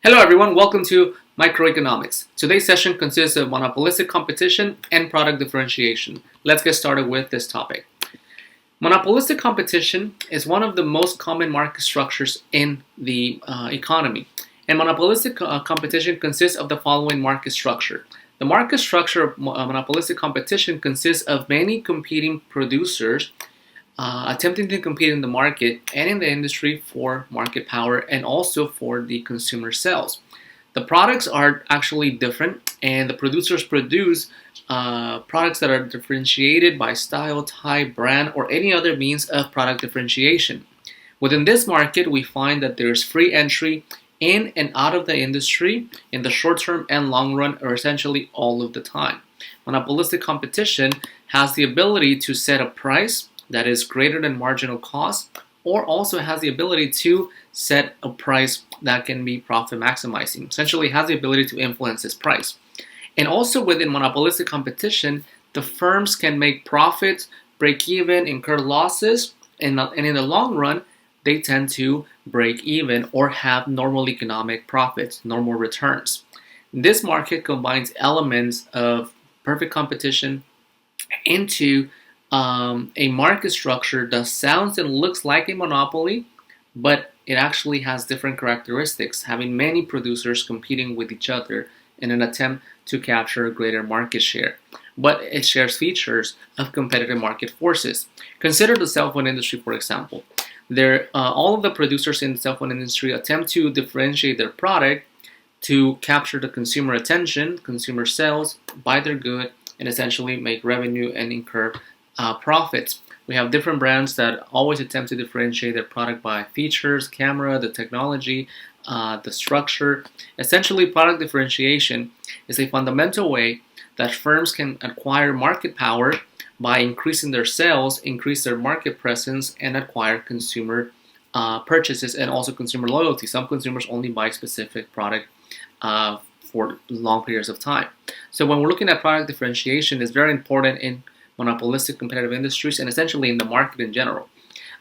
Hello everyone, welcome to Microeconomics. Today's session consists of monopolistic competition and product differentiation. Let's get started with this topic. Monopolistic competition is one of the most common market structures in the economy. And monopolistic competition consists of the following market structure. The market structure of monopolistic competition consists of many competing producers attempting to compete in the market and in the industry for market power and also for the consumer sales. The products are actually different, and the producers produce products that are differentiated by style, type, brand, or any other means of product differentiation. Within this market, we find that there's free entry in and out of the industry in the short term and long run, or essentially all of the time. Monopolistic competition has the ability to set a price that is greater than marginal cost, or also has the ability to set a price that can be profit maximizing. Essentially has the ability to influence this price. And also within monopolistic competition, the firms can make profits, break even, incur losses, and in the long run, they tend to break even or have normal economic profits, normal returns. This market combines elements of perfect competition into a market structure that sounds and looks like a monopoly, but it actually has different characteristics, having many producers competing with each other in an attempt to capture a greater market share. But it shares features of competitive market forces. Consider the cell phone industry, for example. All of the producers in the cell phone industry attempt to differentiate their product to capture the consumer attention, consumer sales, buy their good, and essentially make revenue and incur profits. We have different brands that always attempt to differentiate their product by features, camera, the technology, the structure. Essentially, product differentiation is a fundamental way that firms can acquire market power by increasing their sales, increase their market presence, and acquire consumer purchases and also consumer loyalty. Some consumers only buy specific product for long periods of time. So when we're looking at product differentiation, it's very important in monopolistic competitive industries and essentially in the market in general.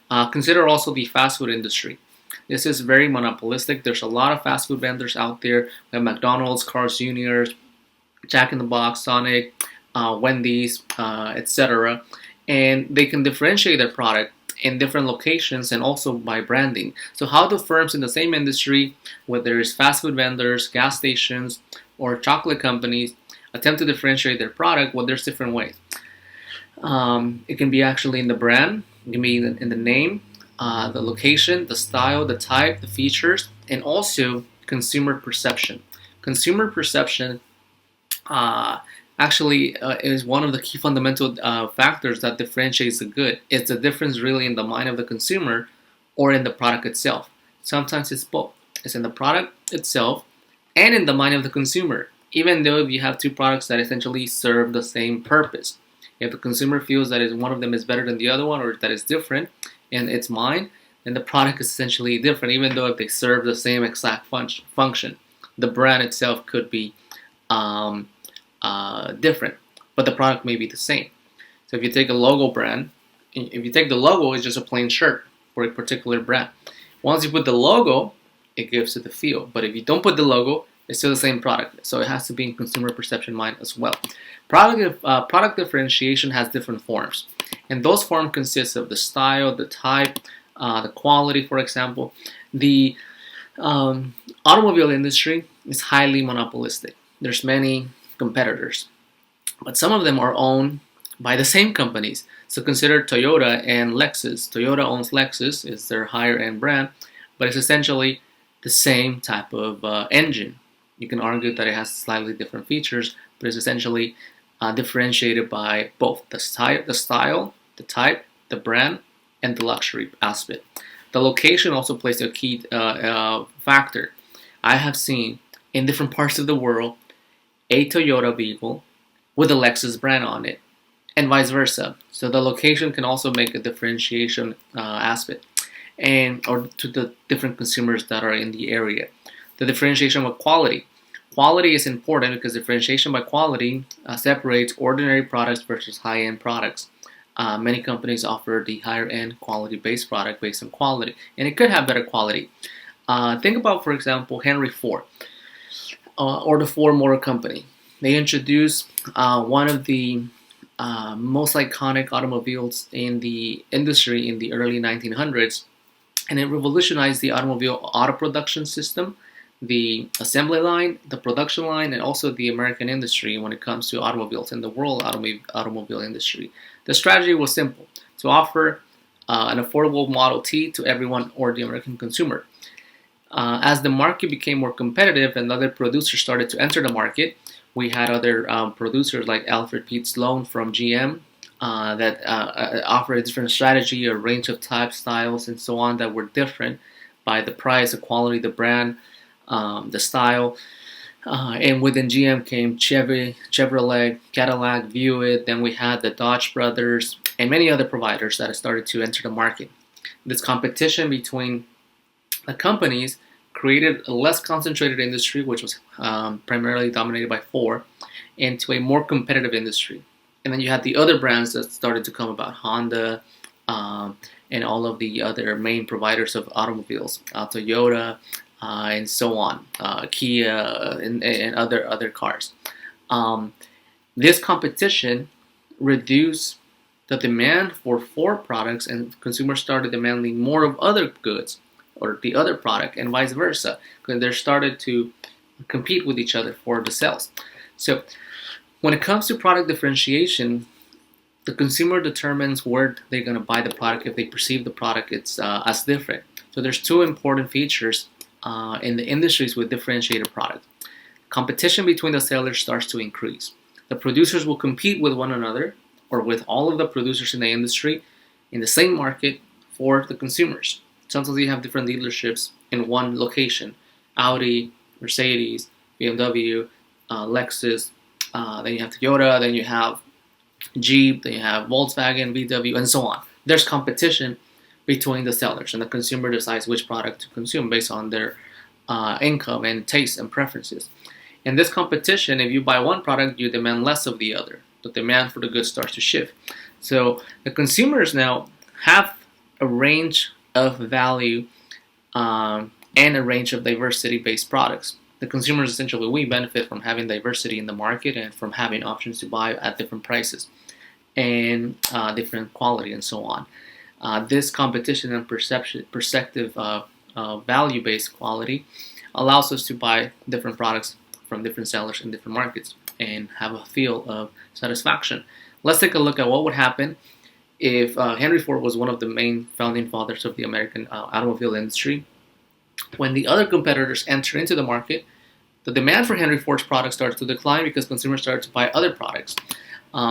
Consider also the fast food industry. This is very monopolistic. There's a lot of fast food vendors out there. We have McDonald's, Carl's Jr., Jack in the Box, Sonic, Wendy's, etc. And they can differentiate their product in different locations and also by branding. So how do firms in the same industry, whether it's fast food vendors, gas stations, or chocolate companies, attempt to differentiate their product? Well, there's different ways. It can be actually in the brand, it can be in the name, the location, the style, the type, the features, and also consumer perception. Consumer perception actually is one of the key fundamental factors that differentiates the good. It's the difference really in the mind of the consumer or in the product itself. Sometimes it's both. It's in the product itself and in the mind of the consumer, even though you have two products that essentially serve the same purpose. If the consumer feels that one of them is better than the other one or that it's different in its mind, then the product is essentially different, even though if they serve the same exact function. The brand itself could be different, but the product may be the same. So if you take a logo brand, if you take the logo, it's just a plain shirt for a particular brand. Once you put the logo, it gives it the feel. But if you don't put the logo, it's still the same product. So it has to be in consumer perception mind as well. Product differentiation has different forms. And those forms consist of the style, the type, the quality, for example. The automobile industry is highly monopolistic. There's many competitors, but some of them are owned by the same companies. So consider Toyota and Lexus. Toyota owns Lexus, it's their higher end brand, but it's essentially the same type of engine. You can argue that it has slightly different features, but it's essentially differentiated by both the style, the type, the brand, and the luxury aspect. The location also plays a key factor. I have seen in different parts of the world a Toyota vehicle with a Lexus brand on it, and vice versa. So the location can also make a differentiation aspect, or to the different consumers that are in the area. The differentiation with quality. Quality is important because differentiation by quality separates ordinary products versus high-end products. Many companies offer the higher-end quality-based product based on quality, and it could have better quality. Think about, for example, Henry Ford or the Ford Motor Company. They introduced one of the most iconic automobiles in the industry in the early 1900s, and it revolutionized the automobile auto production system, the assembly line, the production line, and also the American industry when it comes to automobiles and the world automobile industry. The strategy was simple: to offer an affordable Model T to everyone or the American consumer. As the market became more competitive and other producers started to enter the market, we had other producers like Alfred P. Sloan from GM that offered a different strategy, a range of types, styles, and so on that were different by the price, the quality, the brand, the style. And within GM came Chevrolet, Cadillac, Buick. Then we had the Dodge brothers and many other providers that started to enter the market. This competition between the companies created a less concentrated industry, which was primarily dominated by Ford, into a more competitive industry. And then you had the other brands that started to come about: Honda, and all of the other main providers of automobiles, Toyota, and so on, Kia, and other cars. This competition reduced the demand for Ford products, and consumers started demanding more of other goods or the other product, and vice versa, because they started to compete with each other for the sales. So when it comes to product differentiation, the consumer determines where they're going to buy the product if they perceive the product as different. So there's two important features in the industries with differentiated product. Competition between the sellers starts to increase. The producers will compete with one another or with all of the producers in the industry in the same market for the consumers. Sometimes you have different dealerships in one location: Audi, Mercedes, BMW, Lexus, then you have Toyota, then you have Jeep, then you have Volkswagen, VW, and so on. There's competition between the sellers, and the consumer decides which product to consume based on their income and taste and preferences. In this competition, if you buy one product, you demand less of the other. The demand for the goods starts to shift. So the consumers now have a range of value and a range of diversity-based products. The consumers, essentially, we benefit from having diversity in the market and from having options to buy at different prices and different quality and so on. This competition and perspective value-based quality allows us to buy different products from different sellers in different markets and have a feel of satisfaction. Let's take a look at what would happen if Henry Ford was one of the main founding fathers of the American automobile industry. When the other competitors enter into the market, the demand for Henry Ford's products starts to decline because consumers start to buy other products.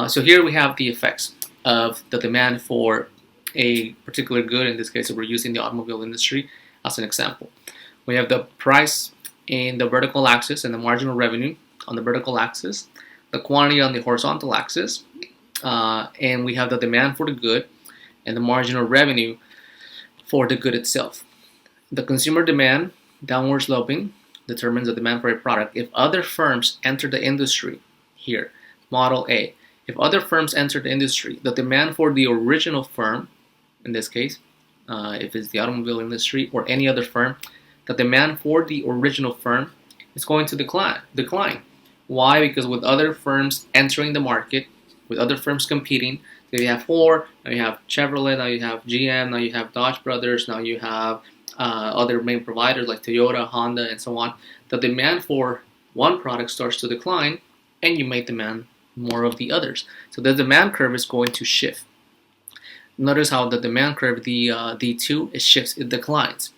So here we have the effects of the demand for a particular good. In this case, we're using the automobile industry as an example. We have the price in the vertical axis and the marginal revenue on the vertical axis, the quantity on the horizontal axis, and we have the demand for the good and the marginal revenue for the good itself. The consumer demand, downward sloping, determines the demand for a product. If other firms enter the industry, here, model A, if other firms enter the industry, the demand for the original firm, in this case, if it's the automobile industry or any other firm, the demand for the original firm is going to decline. Why? Because with other firms entering the market, with other firms competing, so you have Ford, now you have Chevrolet, now you have GM, now you have Dodge brothers, now you have other main providers like Toyota, Honda, and so on. The demand for one product starts to decline, and you may demand more of the others. So the demand curve is going to shift. Notice how the demand curve, the D2, it shifts, it declines.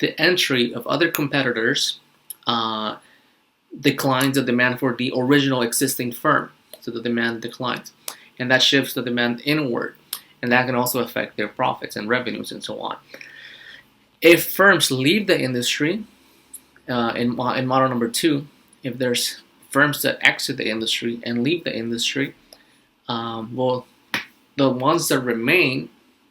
The entry of other competitors declines the demand for the original existing firm. So the demand declines. And that shifts the demand inward. And that can also affect their profits and revenues and so on. If firms leave the industry, in model number 2, if there's firms that exit the industry and leave the industry, well, the ones that remain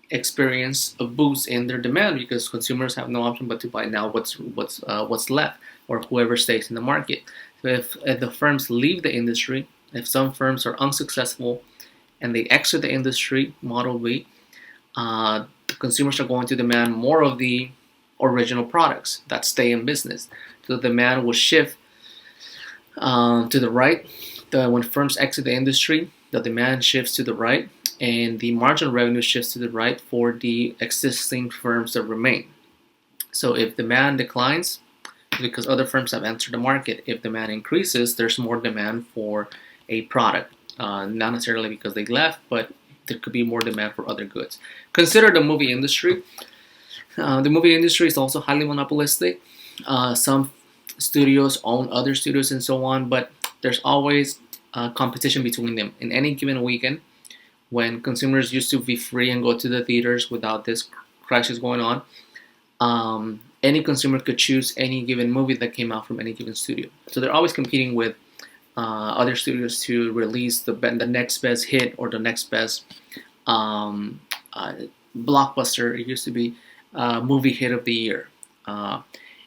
experience a boost in their demand because consumers have no option but to buy now what's left, or whoever stays in the market. So if the firms leave the industry, if some firms are unsuccessful and they exit the industry, model B, the consumers are going to demand more of the original products that stay in business. So the demand will shift to the right. When firms exit the industry, the demand shifts to the right, and the marginal revenue shifts to the right for the existing firms that remain. So if demand declines, because other firms have entered the market, if demand increases, there's more demand for a product. Not necessarily because they left, but there could be more demand for other goods. Consider the movie industry. The movie industry is also highly monopolistic. Some studios own other studios and so on, but there's always competition between them. In any given weekend, when consumers used to be free and go to the theaters without this crisis going on, any consumer could choose any given movie that came out from any given studio. So they're always competing with other studios to release the next best hit or the next best blockbuster. It used to be movie hit of the year. And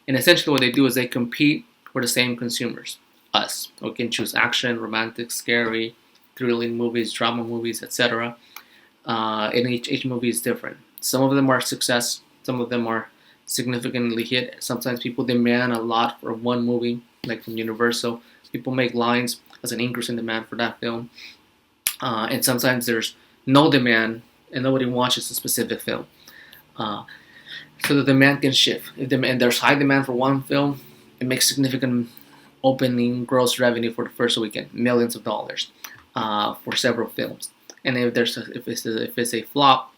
essentially what they do is they compete for the same consumers, us. We can choose action, romantic, scary, thrilling movies, drama movies, etc. And each movie is different. Some of them are success, some of them are significantly hit. Sometimes people demand a lot for one movie, like from Universal. People make lines as an increase in demand for that film. And sometimes there's no demand and nobody watches a specific film. So the demand can shift. If there's high demand for one film, it makes significant opening gross revenue for the first weekend, millions of dollars for several films. And if it's a flop,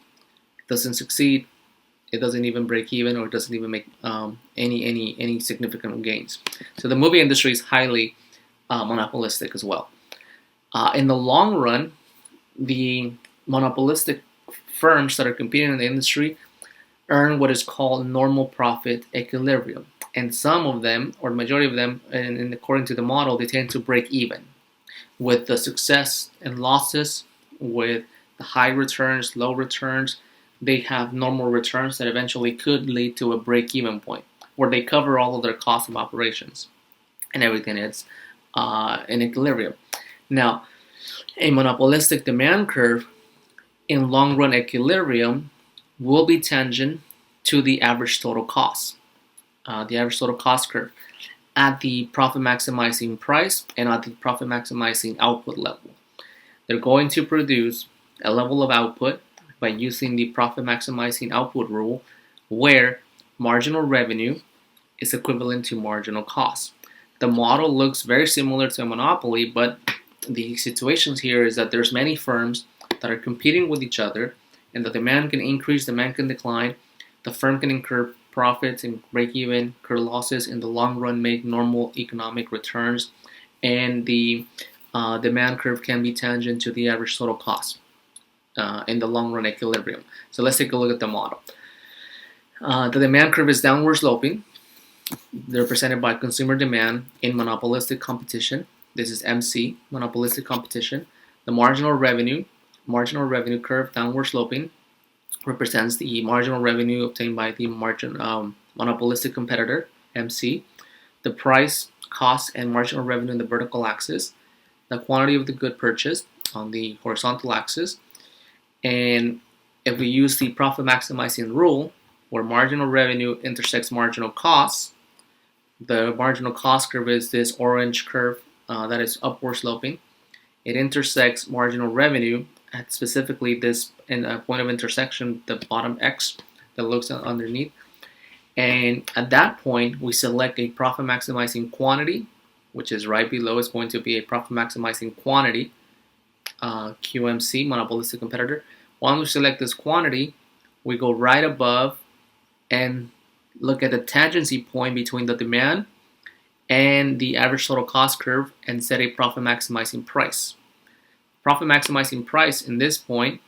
it doesn't succeed, it doesn't even break even, or it doesn't even make any significant gains. So the movie industry is highly monopolistic as well. In the long run, the monopolistic firms that are competing in the industry earn what is called normal profit equilibrium. And some of them, or the majority of them, and according to the model, they tend to break even with the success and losses, with the high returns, low returns. They have normal returns that eventually could lead to a break-even point where they cover all of their costs of operations and everything is in equilibrium. Now, a monopolistic demand curve in long-run equilibrium will be tangent to the average total cost, the average total cost curve, at the profit maximizing price and at the profit maximizing output level. They're going to produce a level of output by using the profit maximizing output rule, where marginal revenue is equivalent to marginal cost. The model looks very similar to a monopoly, but the situations here is that there's many firms that are competing with each other, and the demand can increase, demand can decline. The firm can incur profits and break even, incur losses in the long run, make normal economic returns, and the demand curve can be tangent to the average total cost in the long run equilibrium. So let's take a look at the model. The demand curve is downward sloping. They're represented by consumer demand in monopolistic competition. This is MC, monopolistic competition. The marginal revenue curve, downward sloping, represents the marginal revenue obtained by the monopolistic competitor, MC. The price, cost, and marginal revenue in the vertical axis. The quantity of the good purchased on the horizontal axis. And if we use the profit maximizing rule, where marginal revenue intersects marginal costs, the marginal cost curve is this orange curve that is upward sloping. It intersects marginal revenue at specifically this in a point of intersection, the bottom X that looks underneath. And at that point, we select a profit maximizing quantity, which is right below. It's going to be a profit maximizing quantity, QMC, monopolistic competitor. Once we select this quantity, we go right above and look at the tangency point between the demand and the average total cost curve and set a profit maximizing price. Profit maximizing price in this point,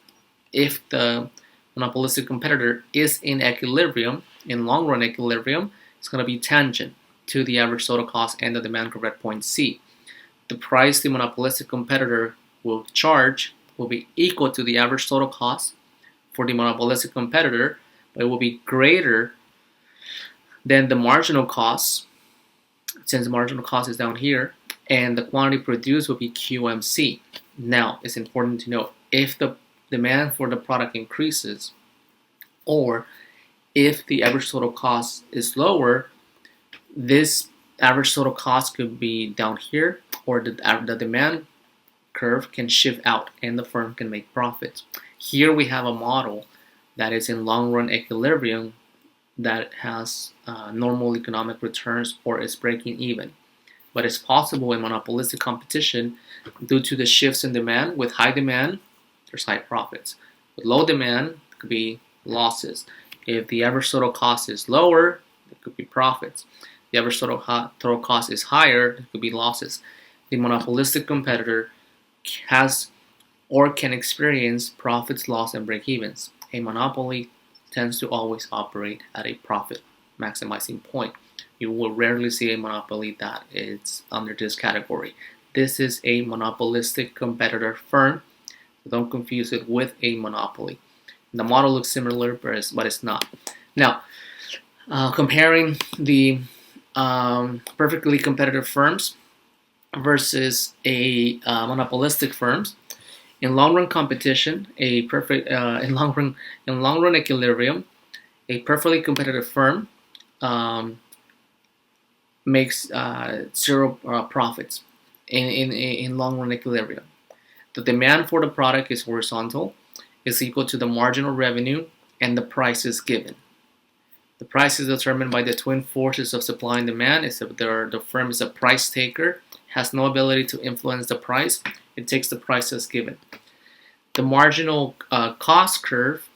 if the monopolistic competitor is in equilibrium, in long run equilibrium, it's going to be tangent to the average total cost and the demand curve at point C. The price the monopolistic competitor will charge will be equal to the average total cost for the monopolistic competitor, but it will be greater than the marginal cost, since the marginal cost is down here, and the quantity produced will be QMC. Now, it's important to note, if the demand for the product increases, or if the average total cost is lower, this average total cost could be down here, or the demand curve can shift out and the firm can make profits. Here we have a model that is in long run equilibrium that has normal economic returns or is breaking even. But it's possible in monopolistic competition due to the shifts in demand. With high demand, there's high profits. With low demand, it could be losses. If the average total cost is lower, it could be profits. The average total cost is higher, it could be losses. The monopolistic competitor has or can experience profits, loss, and break-evens. A monopoly tends to always operate at a profit maximizing point. You will rarely see a monopoly that is under this category. This is a monopolistic competitor firm. Don't confuse it with a monopoly. The model looks similar, but it's not. Now, comparing the perfectly competitive firms versus a monopolistic firms. In long-run competition, in long-run equilibrium, a perfectly competitive firm makes zero profits in long-run equilibrium. The demand for the product is horizontal, is equal to the marginal revenue, and the price is given. The price is determined by the twin forces of supply and demand. If the firm is a price taker, has no ability to influence the price, it takes the price as given. The marginal cost curve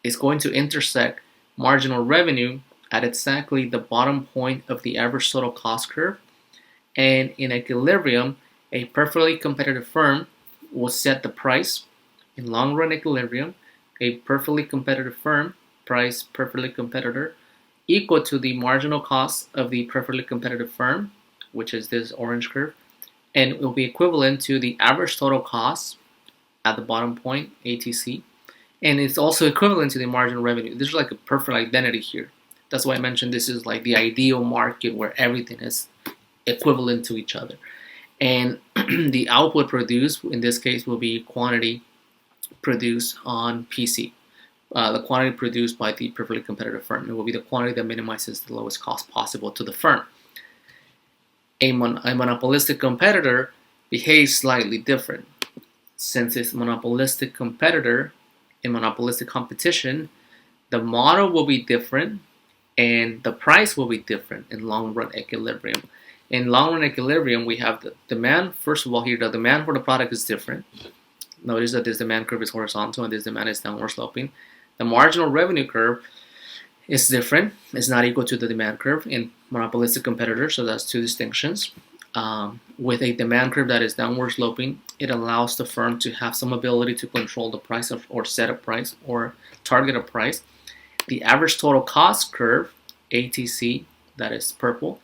is going to intersect marginal revenue at exactly the bottom point of the average total cost curve. And in equilibrium, a perfectly competitive firm will set the price. In long run equilibrium, a perfectly competitive firm, price perfectly competitor, equal to the marginal cost of the perfectly competitive firm, which is this orange curve, and it will be equivalent to the average total cost at the bottom point, ATC, and it's also equivalent to the marginal revenue. This is like a perfect identity here. That's why I mentioned this is like the ideal market where everything is equivalent to each other. And the output produced, in this case, will be quantity produced on PC. The quantity produced by the perfectly competitive firm. It will be the quantity that minimizes the lowest cost possible to the firm. A monopolistic competitor behaves slightly different. Since it's monopolistic competitor in monopolistic competition, the model will be different and the price will be different in long-run equilibrium. In long-run equilibrium, we have the demand. First of all, here the demand for the product is different. Notice that this demand curve is horizontal and this demand is downward sloping. The marginal revenue curve is different. It's not equal to the demand curve in monopolistic competitors, so that's two distinctions. With a demand curve that is downward sloping, it allows the firm to have some ability to control the price or set a price or target a price. The average total cost curve, ATC, that is purple,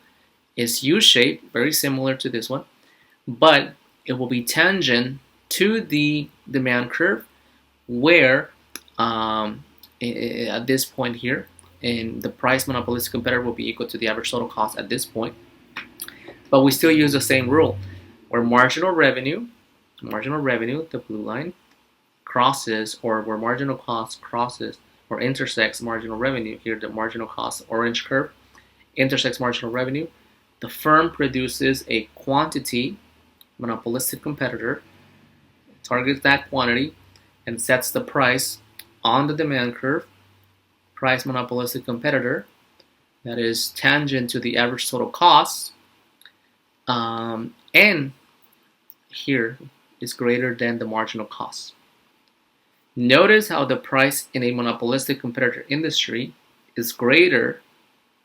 is U-shaped, very similar to this one, but it will be tangent to the demand curve where at this point here, and the price monopolistic competitor will be equal to the average total cost at this point. But we still use the same rule, where marginal revenue, the blue line, crosses, or where marginal cost crosses or intersects marginal revenue, here the marginal cost, orange curve, intersects marginal revenue, the firm produces a quantity, monopolistic competitor, targets that quantity, and sets the price on the demand curve, price monopolistic competitor, that is tangent to the average total cost, and here is greater than the marginal cost. Notice how the price in a monopolistic competitor industry is greater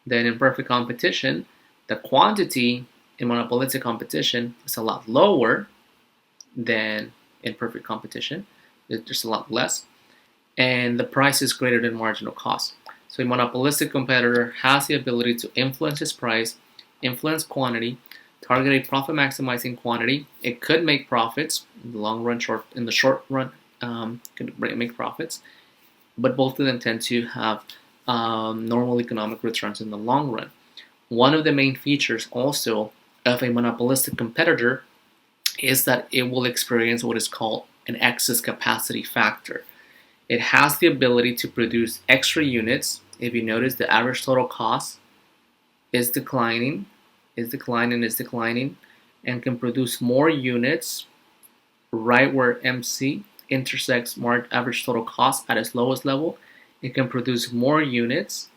than in perfect competition. The quantity in monopolistic competition is a lot lower than in perfect competition. There's a lot less. And the price is greater than marginal cost. So a monopolistic competitor has the ability to influence his price, influence quantity, target a profit maximizing quantity. It could make profits in the long run, in the short run, could make profits, but both of them tend to have normal economic returns in the long run. One of the main features also of a monopolistic competitor is that it will experience what is called an excess capacity factor. It has the ability to produce extra units if you notice, the average total cost is declining, and can produce more units right where MC intersects average total cost at its lowest level. It can produce more units.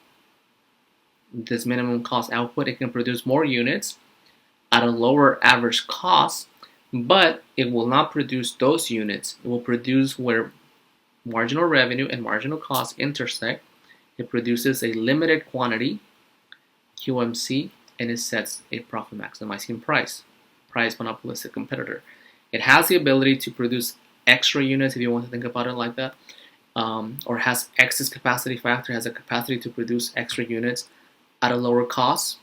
This minimum cost output, it can produce more units at a lower average cost, but it will not produce those units. It will produce where marginal revenue and marginal cost intersect. It produces a limited quantity, QMC, and it sets a profit maximizing price monopolistic competitor. It has the ability to produce extra units, if you want to think about it like that, or has excess capacity factor, has a capacity to produce extra units at a lower cost,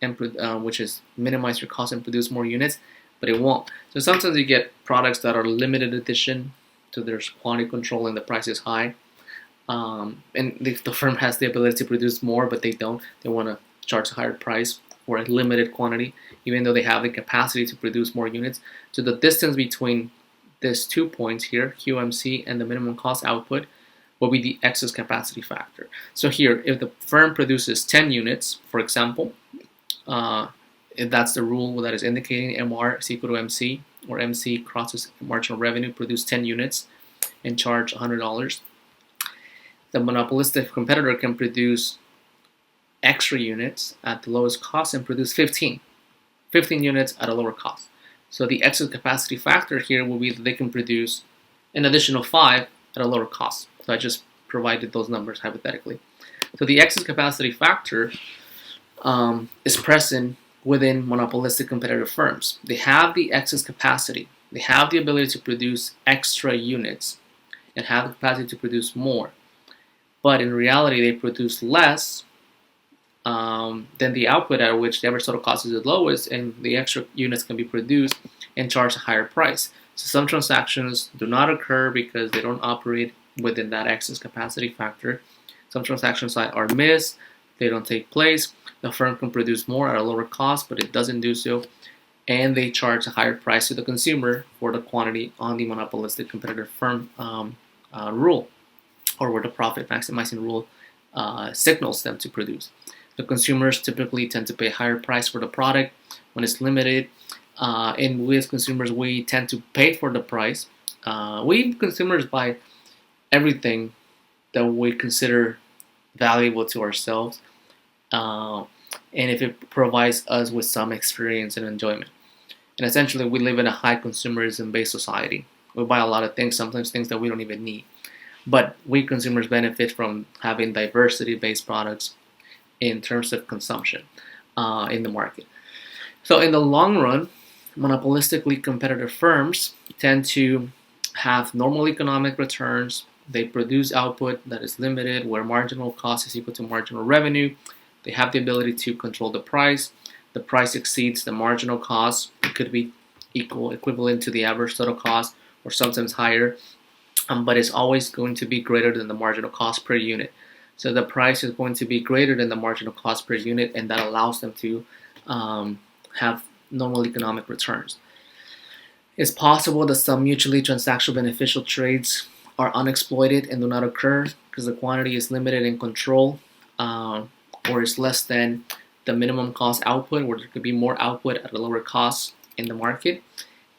and which is minimize your cost and produce more units, but it won't. So sometimes you get products that are limited edition, so there's quantity control and the price is high, and the firm has the ability to produce more, but they don't. They want to charge a higher price for a limited quantity, even though they have the capacity to produce more units. So the distance between these 2 points here, QMC and the minimum cost output, will be the excess capacity factor. So here, if the firm produces 10 units, for example, if that's the rule that is indicating MR is equal to MC, or MC crosses marginal revenue, produce 10 units and charge $100, the monopolistic competitor can produce extra units at the lowest cost and produce 15 units at a lower cost. So the excess capacity factor here will be that they can produce an additional 5 at a lower cost. So I just provided those numbers hypothetically. So the excess capacity factor is present within monopolistic competitive firms. They have the excess capacity. They have the ability to produce extra units and have the capacity to produce more. But in reality, they produce less than the output at which the average total cost is the lowest, and the extra units can be produced and charge a higher price. So some transactions do not occur because they don't operate within that excess capacity factor. Some transactions that are missed, they don't take place. The firm can produce more at a lower cost, but it doesn't do so, and they charge a higher price to the consumer for the quantity on the monopolistic competitive firm rule, or where the profit maximizing rule signals them to produce. The consumers typically tend to pay a higher price for the product when it's limited, and we as consumers, we tend to pay for the price. We consumers buy everything that we consider valuable to ourselves, and if it provides us with some experience and enjoyment. And essentially, we live in a high consumerism-based society. We buy a lot of things, sometimes things that we don't even need. But we consumers benefit from having diversity-based products in terms of consumption in the market. So in the long run, monopolistically competitive firms tend to have normal economic returns. They produce output that is limited, where marginal cost is equal to marginal revenue. They have the ability to control the price. The price exceeds the marginal cost. It could be equivalent to the average total cost, or sometimes higher, but it's always going to be greater than the marginal cost per unit. So the price is going to be greater than the marginal cost per unit, and that allows them to have normal economic returns. It's possible that some mutually transactional beneficial trades are unexploited and do not occur because the quantity is limited in control, or is less than the minimum cost output, where there could be more output at a lower cost in the market,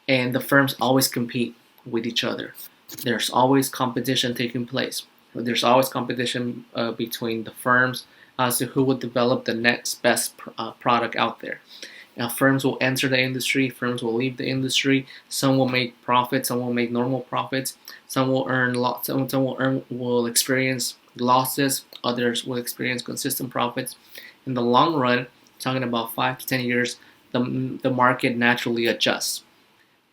and the firms always compete with each other. There's always competition taking place. There's always competition between the firms as to who will develop the next best product out there. Now, firms will enter the industry, firms will leave the industry. Some will make profits, some will make normal profits. Some will earn lots, some will experience losses. Others will experience consistent profits. In the long run, talking about 5 to 10 years, the market naturally adjusts.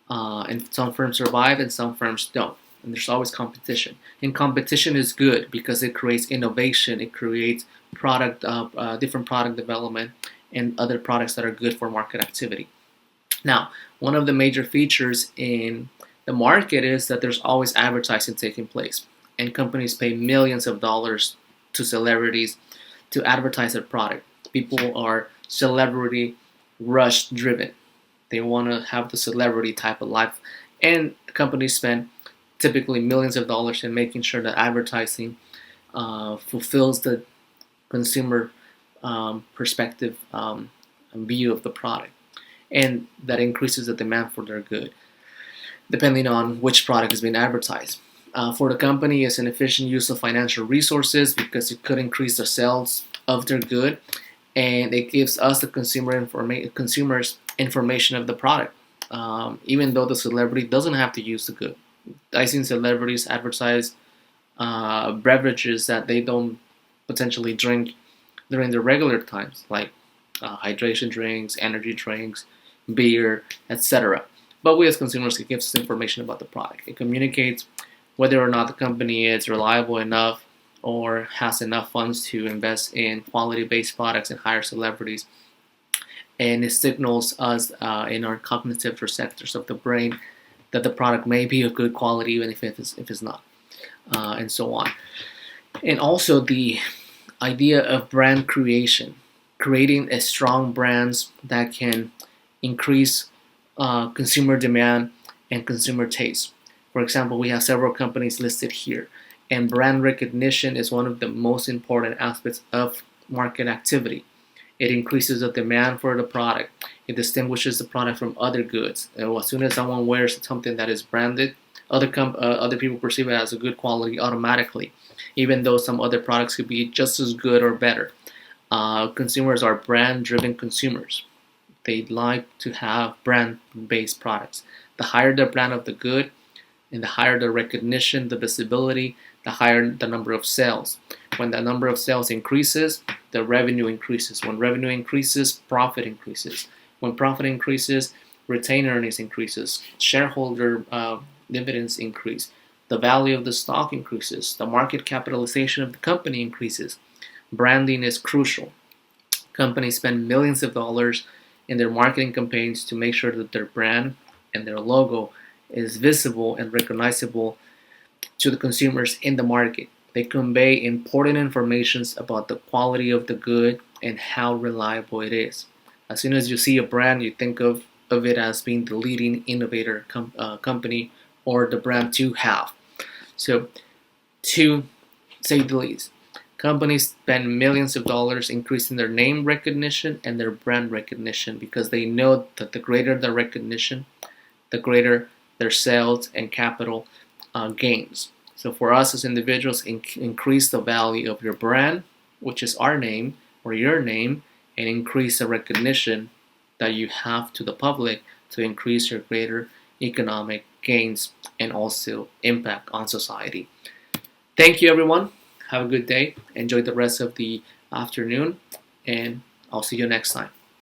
And some firms survive and some firms don't. And there's always competition. And competition is good because it creates innovation, it creates different product development and other products that are good for market activity. Now, one of the major features in the market is that there's always advertising taking place, and companies pay millions of dollars to celebrities to advertise their product. People are celebrity rush driven. They want to have the celebrity type of life, and companies spend typically millions of dollars in making sure that advertising fulfills the consumer perspective view of the product, and that increases the demand for their good, depending on which product is being advertised. For the company, it's an efficient use of financial resources because it could increase the sales of their good, and it gives us the consumers information of the product, even though the celebrity doesn't have to use the good. I've seen celebrities advertise beverages that they don't potentially drink during their regular times, like hydration drinks, energy drinks, beer, etc. But we as consumers, it gives us information about the product. It communicates whether or not the company is reliable enough or has enough funds to invest in quality-based products and hire celebrities. And it signals us in our cognitive receptors of the brain that the product may be of good quality even if it's not, and so on. And also the idea of brand creation, creating a strong brands that can increase consumer demand and consumer taste. For example, we have several companies listed here, and brand recognition is one of the most important aspects of market activity. It increases the demand for the product. It distinguishes the product from other goods. As soon as someone wears something that is branded, other people perceive it as a good quality automatically, even though some other products could be just as good or better. Consumers are brand-driven consumers. They like to have brand-based products. The higher the brand of the good, and the higher the recognition, the visibility, the higher the number of sales. When the number of sales increases, the revenue increases. When revenue increases, profit increases. When profit increases, retained earnings increases. Shareholder dividends increase. The value of the stock increases. The market capitalization of the company increases. Branding is crucial. Companies spend millions of dollars in their marketing campaigns to make sure that their brand and their logo is visible and recognizable to the consumers in the market. They convey important information about the quality of the good and how reliable it is. As soon as you see a brand, you think of it as being the leading innovator company or the brand to have. So, to say the least, companies spend millions of dollars increasing their name recognition and their brand recognition because they know that the greater the recognition, the greater their sales and capital gains. So for us as individuals, increase the value of your brand, which is our name or your name, and increase the recognition that you have to the public to increase your greater economic gains and also impact on society. Thank you, everyone. Have a good day. Enjoy the rest of the afternoon, and I'll see you next time.